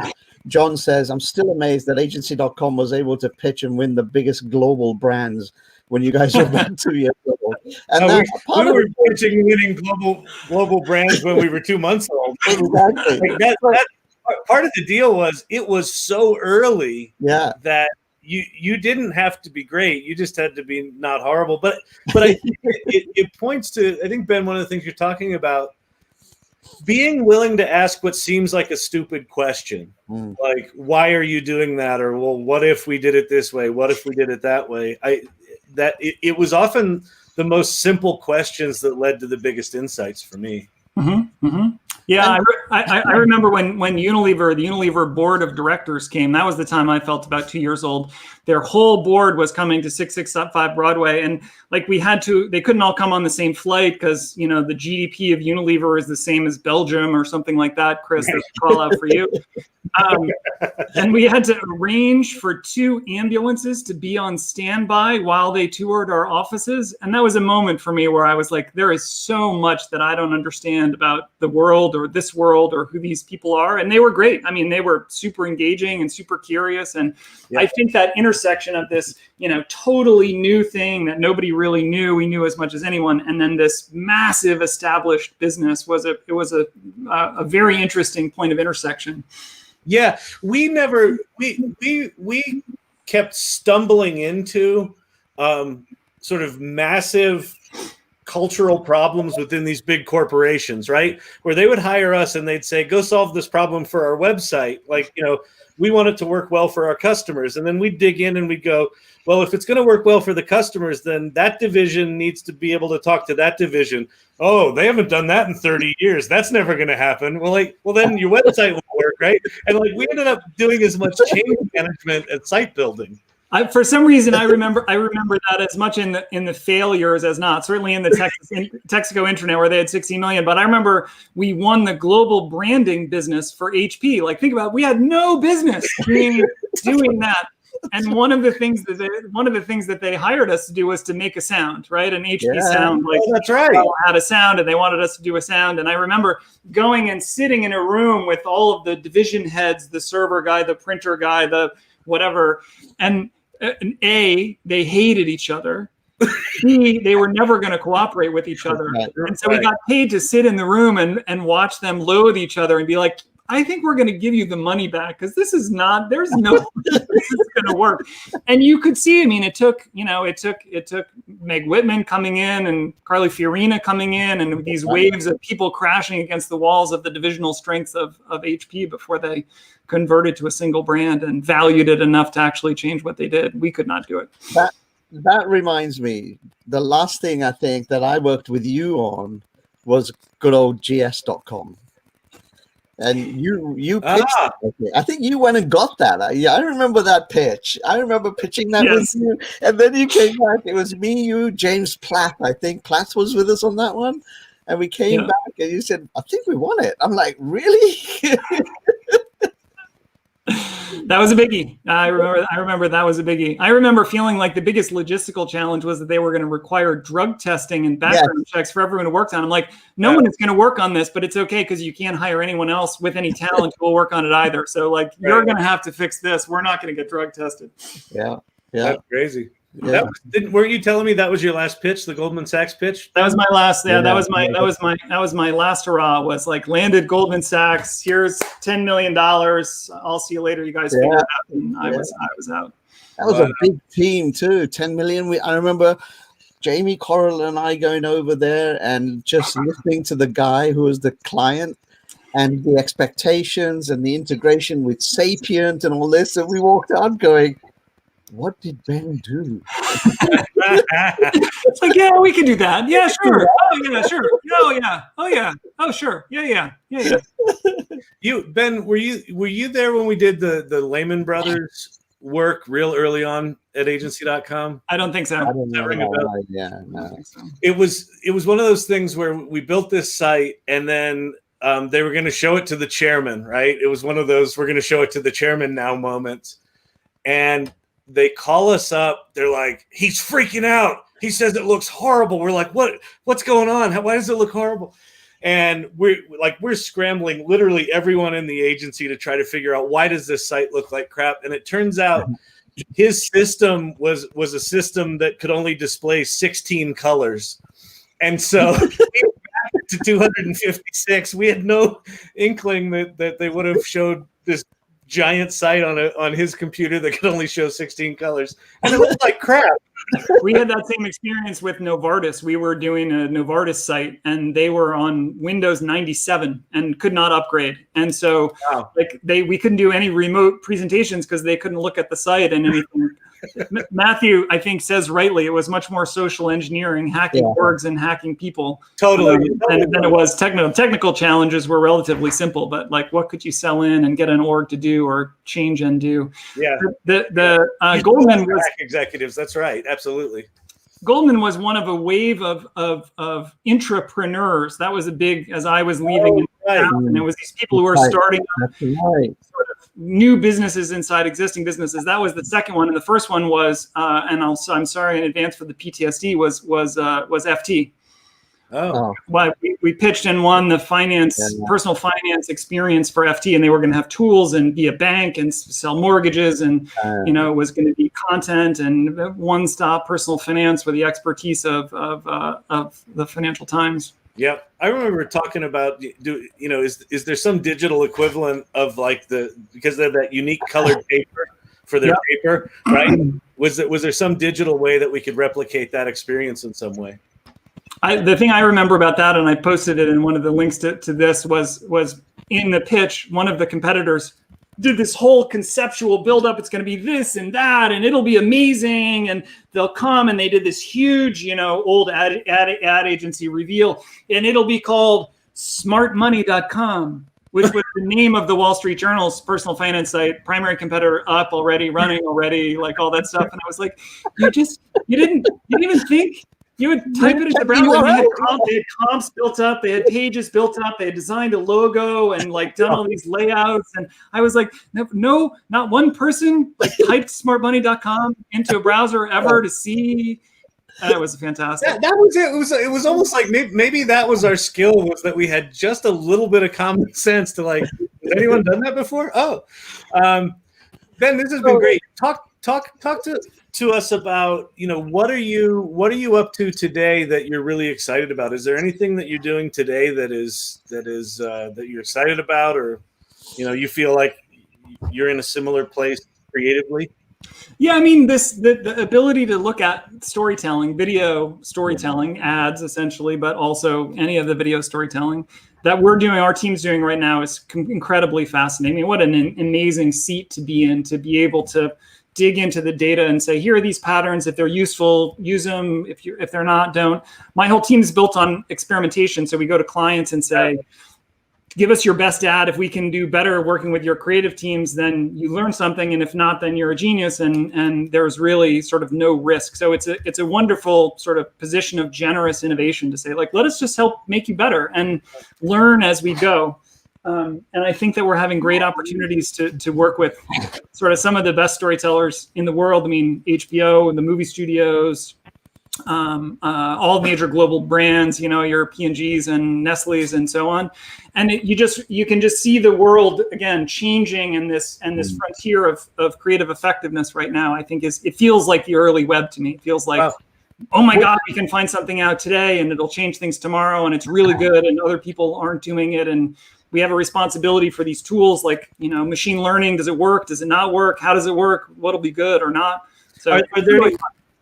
John says, I'm still amazed that agency.com was able to pitch and win the biggest global brands when you guys were about 2 years old. And we were pitching winning global brands when we were 2 months old. Exactly. That part of the deal was, it was so early that you didn't have to be great. You just had to be not horrible. But I think it points to, I think, Ben, one of the things you're talking about, being willing to ask what seems like a stupid question, like, why are you doing that? Or, well, what if we did it this way? What if we did it that way? It was often the most simple questions that led to the biggest insights for me. Mm-hmm, mm-hmm. Yeah, I remember when the Unilever board of directors came. That was the time I felt about 2 years old. Their whole board was coming to 665 Broadway, and like they couldn't all come on the same flight because the GDP of Unilever is the same as Belgium or something like that. Chris, that's a call out for you. And we had to arrange for 2 ambulances to be on standby while they toured our offices. And that was a moment for me where I was like, there is so much that I don't understand about the world or this world or who these people are. And they were great. I mean, they were super engaging and super curious. And I think that intersection of this, totally new thing that nobody really knew, we knew as much as anyone, and then this massive established business was a very interesting point of intersection. Yeah, we kept stumbling into sort of massive cultural problems within these big corporations, right? Where they would hire us and they'd say, go solve this problem for our website. Like, we want it to work well for our customers. And then we'd dig in and we'd go, well, if it's going to work well for the customers, then that division needs to be able to talk to that division. Oh, they haven't done that in 30 years. That's never going to happen. Well, then your website won't work, right? And we ended up doing as much change management as site building. For some reason, I remember that as much in the failures as not. Certainly in the Texaco Intranet where they had 60 million. But I remember we won the global branding business for HP. Like, think about it, we had no business doing that. And one of the things that they hired us to do was to make a sound, right? An HP sound. Like, that's right. Had a sound, and they wanted us to do a sound. And I remember going and sitting in a room with all of the division heads, the server guy, the printer guy, the whatever, and A, they hated each other. B, they were never going to cooperate with each other. And so we got paid to sit in the room and watch them loathe each other and be like, I think we're going to give you the money back because this is not, this is going to work. And you could see, I mean, it took Meg Whitman coming in and Carly Fiorina coming in and these waves of people crashing against the walls of the divisional strengths of HP before they converted to a single brand and valued it enough to actually change what they did. We could not do it. That reminds me, the last thing I think that I worked with you on was good old gs.com. And you pitched it. I think you went and got that. I remember that pitch. I remember pitching that with you. And then you came back. It was me, you, James Platt. I think Platt was with us on that one. And we came back and you said, I think we won it. I'm like, really? That was a biggie. I remember that was a biggie. I remember feeling like the biggest logistical challenge was that they were going to require drug testing and background checks for everyone who worked on it. I'm like, no one is going to work on this, but it's okay because you can't hire anyone else with any talent who will work on it either. So like, you're going to have to fix this. We're not going to get drug tested. Yeah. That's crazy. Yeah. Weren't you telling me that was your last pitch, the Goldman Sachs pitch? That was my last. Yeah, that was my last hurrah. Was like landed Goldman Sachs. Here's $10 million. I'll see you later. You guys figure it out. And I was out. That was a big team too. 10 million. I remember Jamie Corral and I going over there and just listening to the guy who was the client and the expectations and the integration with Sapient and all this. And we walked out going, what did Ben do? It's like, yeah, we can do that. Yeah, sure. Oh, yeah, sure. Oh, yeah. Oh, yeah. Oh, sure. Yeah. You, Ben, were you there when we did the Lehman Brothers work real early on at agency.com? I don't think so. I don't know. No. It was one of those things where we built this site and then they were going to show it to the chairman, right? It was one of those we're going to show it to the chairman now moments. And they call us up. They're like, he's freaking out. He says it looks horrible. We're like, what's going on? Why does it look horrible? And we're scrambling literally everyone in the agency to try to figure out why does this site look like crap? And it turns out his system was a system that could only display 16 colors. And so to 256, we had no inkling that they would have showed this giant site on his computer that could only show 16 colors, and it looked like crap. We had that same experience with Novartis. We were doing a Novartis site, and they were on Windows 97 and could not upgrade. And so, we couldn't do any remote presentations because they couldn't look at the site and anything. Matthew, I think, says rightly, it was much more social engineering, hacking orgs and hacking people. Totally. And then it was technical challenges were relatively simple, but like what could you sell in and get an org to do or change and do? Yeah. Goldman was executives. That's right. Absolutely. Goldman was one of a wave of intrapreneurs. That was a big, as I was leaving, and it was these people who were starting sort of new businesses inside existing businesses. That was the second one, and the first one was, and I'm sorry in advance for the PTSD, was FT. Oh, well, we pitched and won the personal finance experience for FT, and they were going to have tools and be a bank and sell mortgages, and it was going to be content and one-stop personal finance with the expertise of the Financial Times. Yeah, I remember talking about is there some digital equivalent of because they're that unique colored paper for their paper, right? Was there some digital way that we could replicate that experience in some way? The thing I remember about that, and I posted it in one of the links to this, was in the pitch, one of the competitors did this whole conceptual build-up. It's going to be this and that, and it'll be amazing, and they'll come, and they did this huge, old ad agency reveal, and it'll be called smartmoney.com, which was the name of the Wall Street Journal's personal finance site, primary competitor up already, running already, like all that stuff. And I was like, you didn't even think. You would type it in the browser. They had comps built up. They had pages built up. They had designed a logo and done all these layouts. And I was like, no, not one person typed smartmoney.com into a browser ever to see. That was fantastic. That was it. It was almost like maybe that was our skill, was that we had just a little bit of common sense to has anyone done that before? Oh, Ben, this has been great. Talk to us about what are you up to today that you're really excited about? Is there anything that you're doing today that you're excited about, or you feel like you're in a similar place creatively? Yeah, I mean, the ability to look at storytelling, video storytelling, ads essentially, but also any of the video storytelling that our team's doing right now is incredibly fascinating. I mean, what an amazing seat to be in, to be able to dig into the data and say, here are these patterns. If they're useful, use them. If they're not, don't. My whole team is built on experimentation. So we go to clients and say, give us your best ad. If we can do better working with your creative teams, then you learn something. And if not, then you're a genius. And there's really sort of no risk. So it's a wonderful sort of position of generous innovation to say, let us just help make you better and learn as we go. And I think that we're having great opportunities to work with sort of some of the best storytellers in the world. I mean, HBO and the movie studios, all major global brands, your P&Gs and Nestle's and so on. And you can just see the world again changing in this frontier of creative effectiveness right now. I think it feels like the early web to me. It feels like, oh my God, we can find something out today and it'll change things tomorrow, and it's really good, and other people aren't doing it, and we have a responsibility for these tools, machine learning. Does it work? Does it not work? How does it work? What'll be good or not? So,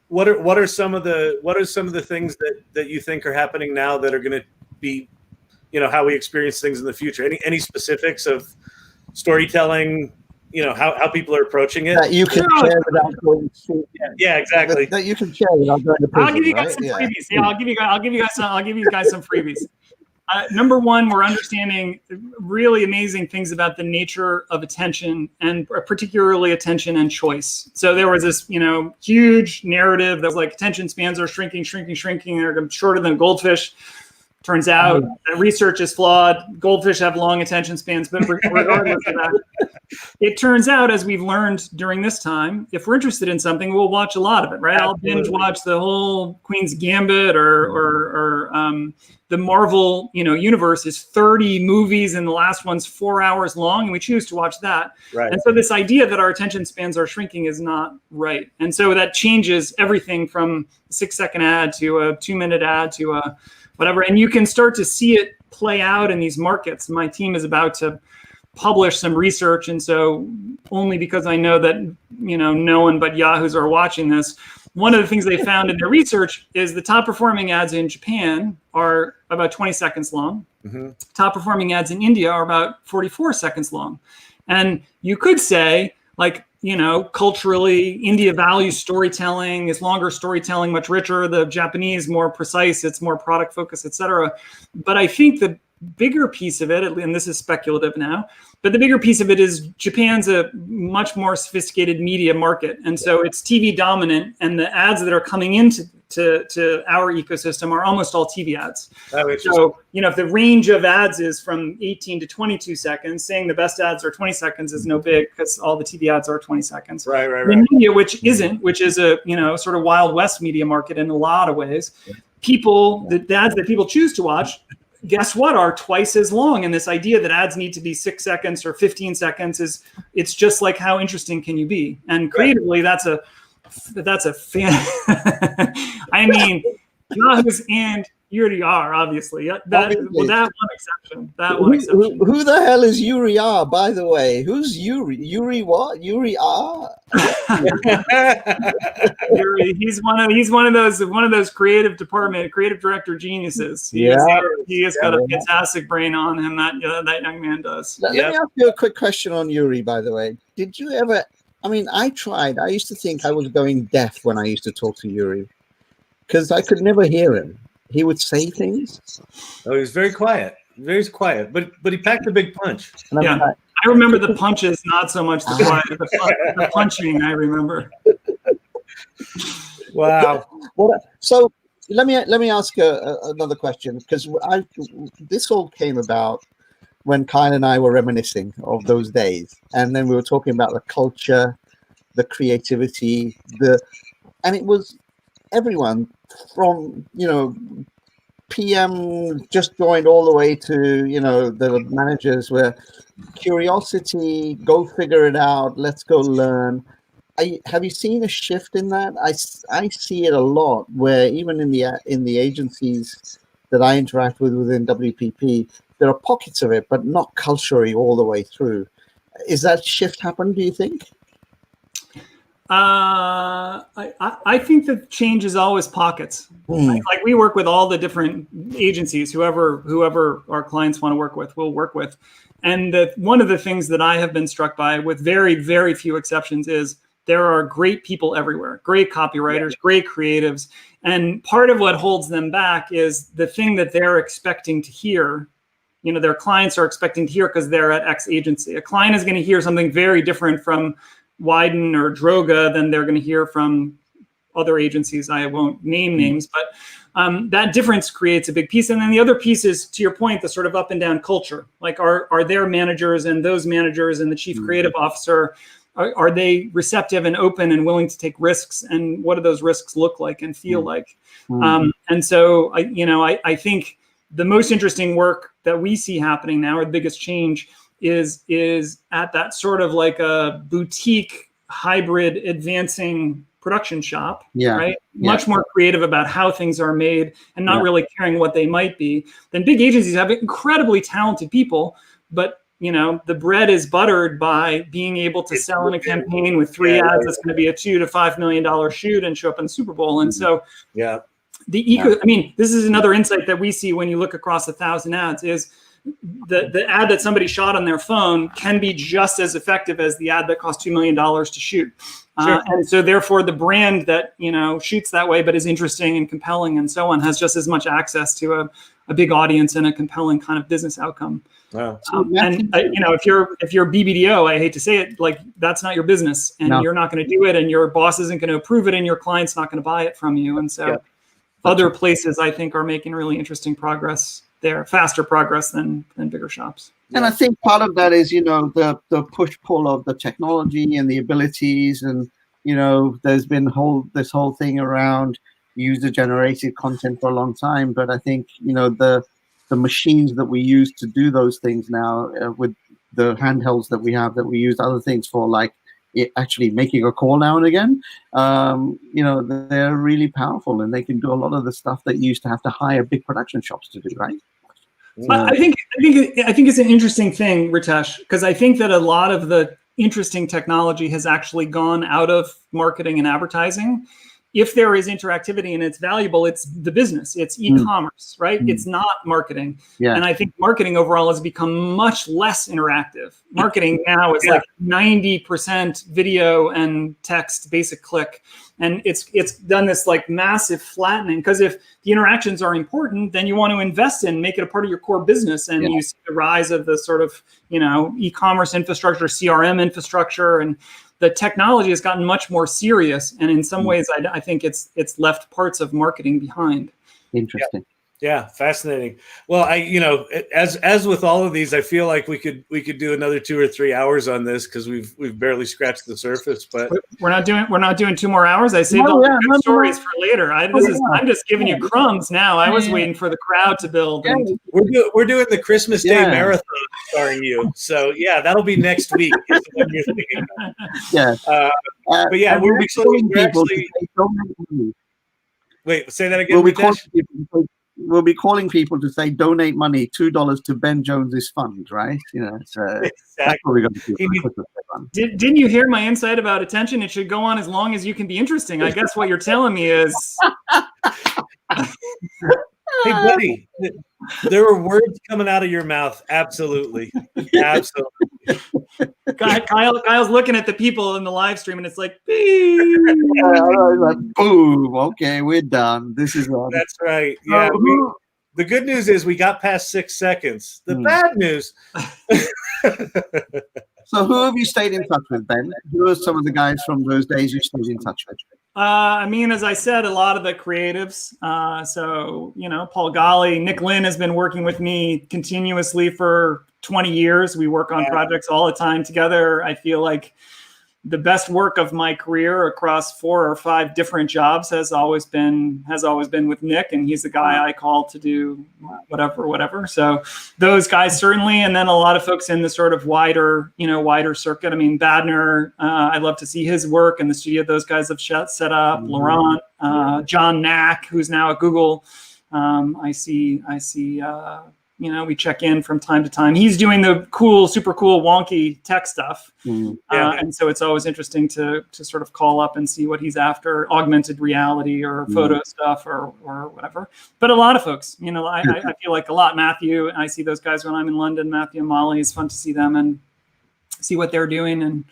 what are some of the things that you think are happening now that are going to be, how we experience things in the future? Any specifics of storytelling? How people are approaching it. That you can share without going to. Yeah, exactly. That you can share without going to prison. I'll give you guys some freebies. Yeah, I'll give you guys some freebies. Number one, we're understanding really amazing things about the nature of attention, and particularly attention and choice. So there was this, huge narrative that was attention spans are shrinking. They're shorter than goldfish. Turns out that research is flawed. Goldfish have long attention spans, but regardless of that, it turns out, as we've learned during this time, if we're interested in something, we'll watch a lot of it, right? Absolutely. I'll binge watch the whole Queen's Gambit or the Marvel, universe is 30 movies and the last one's 4 hours long, and we choose to watch that. Right. And so this idea that our attention spans are shrinking is not right. And so that changes everything from a 6-second ad to a 2-minute ad to a whatever. And you can start to see it play out in these markets. My team is about to publish some research. And so only because I know that, no one but Yahoos are watching this, one of the things they found in their research is the top performing ads in Japan are about 20 seconds long. Mm-hmm. Top performing ads in India are about 44 seconds long. And you could say, culturally, India values storytelling, is longer storytelling, much richer. The Japanese, more precise, it's more product focused, etc. But I think the bigger piece of it, and this is speculative now, but the bigger piece of it is Japan's a much more sophisticated media market. And so it's TV dominant, and the ads that are coming into our ecosystem are almost all TV ads. So, if the range of ads is from 18 to 22 seconds, saying the best ads are 20 seconds is no big, because all the TV ads are 20 seconds. Right. The media, which is a, sort of Wild West media market in a lot of ways, the ads that people choose to watch, guess what, are twice as long. And this idea that ads need to be 6 seconds or 15 seconds it's just like, how interesting can you be? And creatively, that's a fan. I mean, Yahoo's and Yuri are obviously that one exception. Who the hell is Yuri R, by the way? Who's Yuri? Yuri what? Yuri R? Yuri, he's one of those creative director geniuses. He has got a fantastic brain on him, that young man does. Let me ask you a quick question on Yuri, by the way. Did you ever, I used to think I was going deaf when I used to talk to Yuri, because I could never hear him. He would say things. Oh, he was very quiet, but he packed a big punch. Yeah, I remember the punches, not so much the quiet. The punching, I remember. Wow. So let me ask another question, because this all came about when Kyle and I were reminiscing of those days, and then we were talking about the culture, the creativity, and it was everyone from PM just joined all the way to the managers, where curiosity, go figure it out, let's go learn. Have you seen a shift in that? I see it a lot, where even in the agencies that I interact with within WPP, there are pockets of it, but not culturally all the way through. Is that shift happened, do you think? I think that change is always pockets. Like we work with all the different agencies, whoever our clients want to work with, we'll work with. And one of the things that I have been struck by, with very, very few exceptions, is there are great people everywhere, great copywriters, great creatives. And part of what holds them back is the thing that they're expecting to hear. Their clients are expecting to hear because they're at X agency. A client is going to hear something very different from Wyden or Droga than they're going to hear from other agencies. I won't name names, but that difference creates a big piece. And then the other piece is, to your point, the sort of up and down culture. Like, are their managers and those managers and the chief creative officer, are they receptive and open and willing to take risks? And what do those risks look like and feel like? And so, I think the most interesting work that we see happening now, or the biggest change, is at that sort of like a boutique hybrid advancing production shop, right? Much more creative about how things are made and not really caring what they might be. Then big agencies have incredibly talented people, but the bread is buttered by being able to sell in a campaign with 3 ads that's going to be a $2 to $5 million shoot and show up in the Super Bowl. And so this is another insight that we see when you look across 1,000 ads, is the ad that somebody shot on their phone can be just as effective as the ad that cost $2 million to shoot. And so therefore the brand that, shoots that way, but is interesting and compelling and so on, has just as much access to a big audience and a compelling kind of business outcome. Wow. If you're BBDO, I hate to say it, like, that's not your business, and you're not going to do it, and your boss isn't going to approve it, and your client's not going to buy it from you. And so other places, I think, are making really interesting progress there, faster progress than bigger shops. And I think part of that is, the push-pull of the technology and the abilities. And, there's been this whole thing around user-generated content for a long time. But I think, the machines that we use to do those things now, with the handhelds that we have, that we use other things for, like actually making a call now and again, they're really powerful, and they can do a lot of the stuff that you used to have to hire big production shops to do, right? I think it's an interesting thing, Ritesh, because I think that a lot of the interesting technology has actually gone out of marketing and advertising if there is interactivity and it's valuable, it's the business, it's e-commerce, right? It's not marketing. Yeah. And I think marketing overall has become much less interactive. Marketing now is like 90% video and text, basic click. And it's done this like massive flattening, because if the interactions are important, then you want to invest in, make it a part of your core business. And you see the rise of the sort of, e-commerce infrastructure, CRM infrastructure, and the technology has gotten much more serious, and in some ways, I think it's left parts of marketing behind. Interesting. Yeah, fascinating. Well, as with all of these, I feel like we could do another 2 or 3 hours on this, because we've barely scratched the surface. But we're not doing 2 more hours. I saved all the good stories for later. I'm just giving you crumbs now. I was waiting for the crowd to build. And we're doing the Christmas Day marathon starring you. So that'll be next week. Is what you're thinking about. Yeah. But yeah, we're actually. Wait, say that again. We'll be calling people to say donate money, $2 to Ben Jones's fund, right? So exactly. That's what we're going to do. Didn't you hear my insight about attention? It should go on as long as you can be interesting. I guess what you're telling me is. Hey, buddy, there were words coming out of your mouth. Absolutely. Kyle's looking at the people in the live stream, and it's like, boom. Okay, we're done. This is on. That's right. Yeah. The good news is we got past 6 seconds. The bad news. So who have you stayed in touch with, Ben? Who are some of the guys from those days you stayed in touch with? As I said, a lot of the creatives. So, Paul Golly, Nick Lynn has been working with me continuously for 20 years. We work on projects all the time together. I feel like the best work of my career across 4 or 5 different jobs has always been with Nick, and he's the guy I call to do whatever. So those guys certainly, and then a lot of folks in the sort of wider circuit. I mean, Badner, I'd love to see his work in the studio those guys have set up. Laurent, John Knack, who's now at Google. I see. We check in from time to time. He's doing the super cool, wonky tech stuff. And so it's always interesting to sort of call up and see what he's after, augmented reality or photo stuff or whatever. But a lot of folks, I feel like a lot. Matthew, I see those guys when I'm in London. Matthew and Molly, it's fun to see them and see what they're doing. And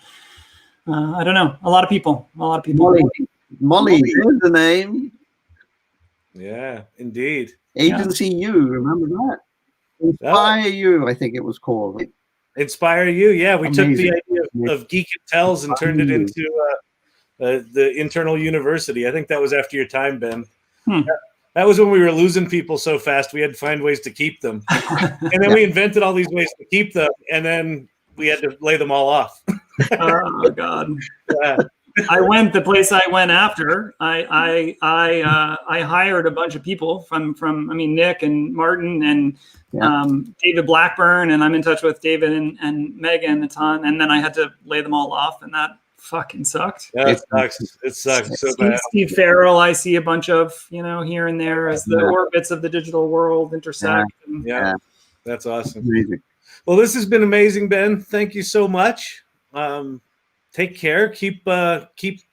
I don't know, a lot of people. Molly, there's the name. Yeah, indeed. Agency U, remember that? Inspire You, I think it was called. Inspire You, yeah. We took the idea of Geek and Tells and turned it into the internal university. I think that was after your time, Ben. That was when we were losing people so fast we had to find ways to keep them. And then we invented all these ways to keep them, and then we had to lay them all off. Oh, God. The place I went after, I hired a bunch of people from Nick and Martin and David Blackburn, and I'm in touch with David and Megan a ton, and then I had to lay them all off, and that fucking sucked. Yeah, it sucks so bad. Steve Farrell, I see a bunch of here and there as the orbits of the digital world intersect. Yeah, that's awesome. Amazing. Well, this has been amazing, Ben. Thank you so much. Take care. Keep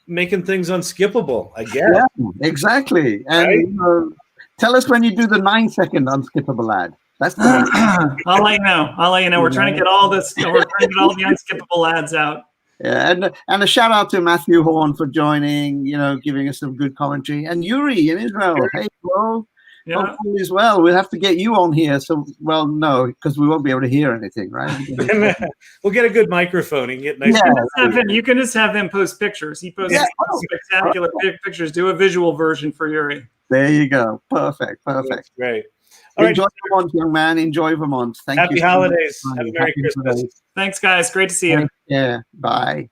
making things unskippable, I guess. Yeah, exactly. And tell us when you do the 9-second unskippable ad. That's the I'll let you know. We're trying to get all this. We're trying to get all the unskippable ads out. Yeah, and a shout out to Matthew Horn for joining. Giving us some good commentary, and Yuri in Israel. Hey, bro. Yeah. Hopefully as well. We'll have to get you on here. No, because we won't be able to hear anything, right? We'll get a good microphone and get nice. You can just have him post pictures. He posts spectacular pictures. Do a visual version for Yuri. There you go. Perfect. That's great. Enjoy Vermont, young man. Enjoy Vermont. Thank you. Happy holidays. Have a Merry Christmas. Thanks, guys. Great to see you. Yeah. Bye.